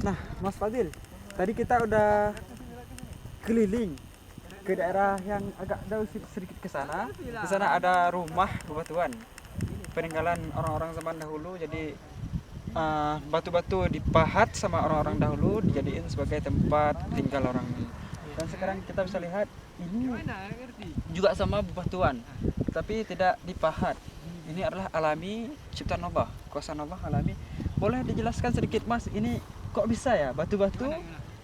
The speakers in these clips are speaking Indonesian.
Nah, Mas Fadil, tadi kita udah keliling ke daerah yang agak jauh sedikit ke sana. Di sana ada rumah bebatuan peninggalan orang-orang zaman dahulu. Jadi batu-batu dipahat sama orang-orang dahulu dijadiin sebagai tempat tinggal orang ini. Dan sekarang kita bisa lihat ini juga sama bebatuan, tapi tidak dipahat. Ini adalah alami ciptaan Allah, kuasa Allah alami. Boleh dijelaskan sedikit Mas, ini kok bisa ya batu-batu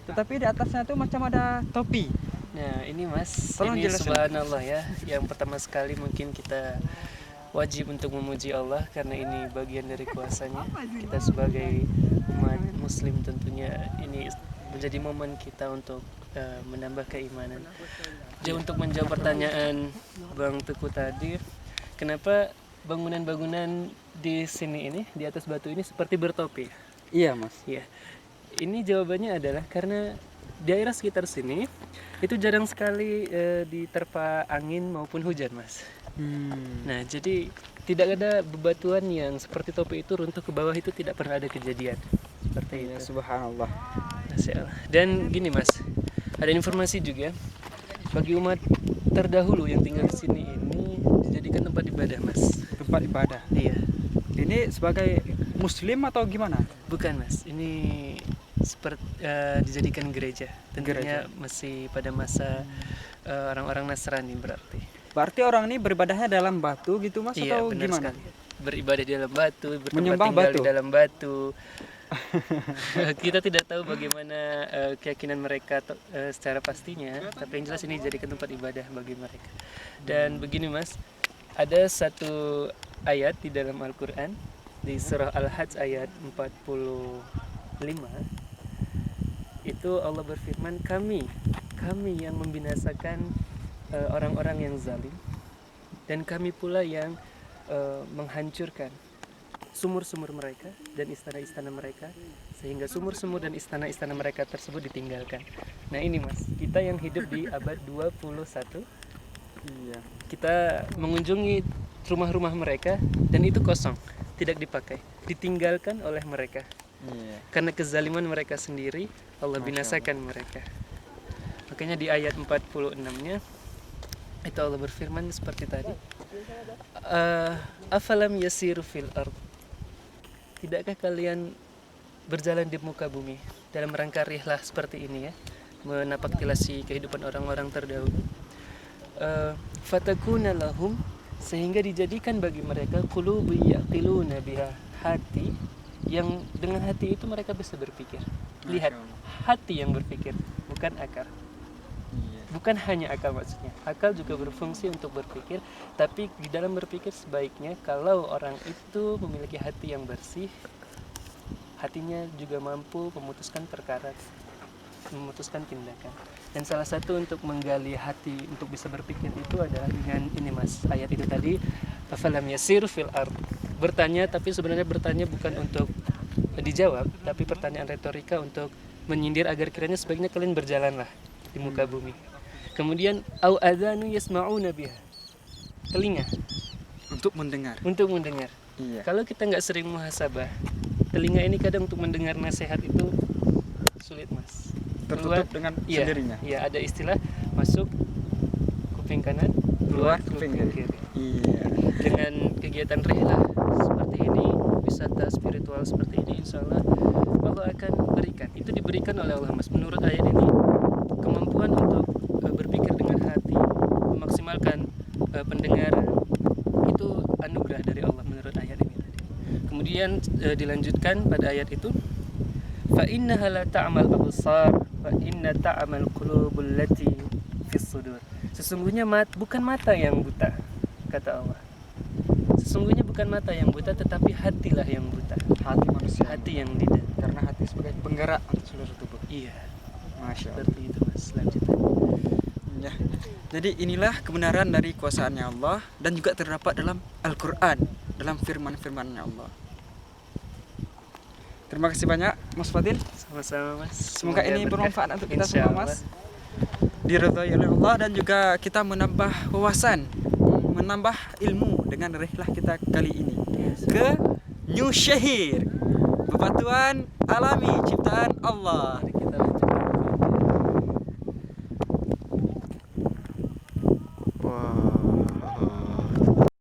tetapi di atasnya itu macam ada topi? Nah ini Mas, Tolong ini jelasin. subhanallah ya. Yang pertama sekali mungkin kita wajib untuk memuji Allah karena ini bagian dari kuasanya. Kita sebagai umat muslim tentunya ini menjadi momen kita untuk menambah keimanan. Jadi untuk menjawab pertanyaan Bang Teguh tadi, kenapa bangunan-bangunan di sini ini, di atas batu ini seperti bertopi? Iya Mas. Iya. Ini jawabannya adalah karena daerah sekitar sini itu jarang sekali diterpa angin maupun hujan, Mas. Nah, jadi tidak ada bebatuan yang seperti topi itu runtuh ke bawah, itu tidak pernah ada kejadian seperti Ya, itu. subhanallah. Masya Allah. Dan gini Mas, ada informasi juga bagi umat terdahulu yang tinggal di sini ini dijadikan tempat ibadah, Mas. Tempat ibadah. Iya. Ini sebagai muslim atau gimana? Bukan Mas, ini seperti dijadikan gereja. Tentunya masih pada masa orang-orang Nasrani berarti. Berarti orang ini beribadahnya dalam batu gitu Mas, Iya, atau benar gimana? sekali. Beribadah di dalam batu, bertempat Menyembah tinggal batu? di dalam batu. Kita tidak tahu bagaimana keyakinan mereka secara pastinya, tapi yang jelas ini dijadikan tempat ibadah bagi mereka. Dan begini Mas, ada satu ayat di dalam Al-Quran di surah Al-Hajj ayat 45, itu Allah berfirman, kami yang membinasakan orang-orang yang zalim, dan kami pula yang menghancurkan sumur-sumur mereka dan istana-istana mereka, sehingga sumur-sumur dan istana-istana mereka tersebut ditinggalkan. Nah ini Mas, kita yang hidup di abad 21, Iya. kita mengunjungi rumah-rumah mereka dan itu kosong, tidak dipakai, ditinggalkan oleh mereka. Iya. Karena kezaliman mereka sendiri, Allah binasakan mereka. Makanya di ayat 46-nya itu Allah berfirman seperti tadi, afalam yasiru fil ard, tidakkah kalian berjalan di muka bumi dalam rangka rihlah seperti ini ya, menapaktilasi kehidupan orang-orang terdahulu, fatakuna lahum, sehingga dijadikan bagi mereka qulubu yaqiluna biha, hati yang dengan hati itu mereka bisa berpikir. Lihat, hati yang berpikir, bukan akal. Bukan hanya akal maksudnya. Akal juga berfungsi untuk berpikir, tapi di dalam berpikir sebaiknya kalau orang itu memiliki hati yang bersih, hatinya juga mampu memutuskan perkara, memutuskan tindakan. Dan salah satu untuk menggali hati untuk bisa berpikir itu adalah dengan ini Mas, ayat itu tadi, afalam yasiru fil ard. Bertanya, tapi sebenarnya bertanya bukan untuk dijawab, tapi pertanyaan retorika untuk menyindir agar kiranya sebaiknya kalian berjalanlah di muka bumi. Kemudian au adzanu yasma'una biha, telinga Untuk mendengar. untuk mendengar. Iya. Kalau kita nggak sering muhasabah, telinga ini kadang untuk mendengar nasihat itu sulit Mas. Tertutup dengan sendirinya. Iya, ada istilah masuk kuping kanan, keluar kuping kiri. Iya. Dengan kegiatan rihlah seperti ini, wisata spiritual seperti ini, insya Allah Allah akan berikan. Itu diberikan oleh Allah Mas. Menurut ayat ini, kemampuan untuk berpikir dengan hati, memaksimalkan pendengaran, itu anugerah dari Allah menurut ayat ini tadi. Kemudian dilanjutkan pada ayat itu, fa innaha la ta'mal absar wa inna ta'mal qulubul lati fis sudur. Sesungguhnya bukan mata yang buta, kata Allah. Sesungguhnya bukan mata yang buta, tetapi hatilah yang buta. Hati manusia. Hati yang tidak. Karena hati sebagai penggerak untuk seluruh tubuh. Iya, Masya Allah. seperti itu Mas. Lanjutan. Ya. Jadi inilah kebenaran dari kuasaannya Allah dan juga terdapat dalam Al-Quran, dalam firman-firmannya Allah. Terima kasih banyak Mas Fadil. Sama-sama Mas. Semoga ini berkah. bermanfaat untuk kita Insya semua Allah. Mas. Diridhai oleh Allah dan juga kita menambah wawasan, menambah ilmu dengan rihlah kita kali ini ke New Syahir. bebatuan alami ciptaan Allah.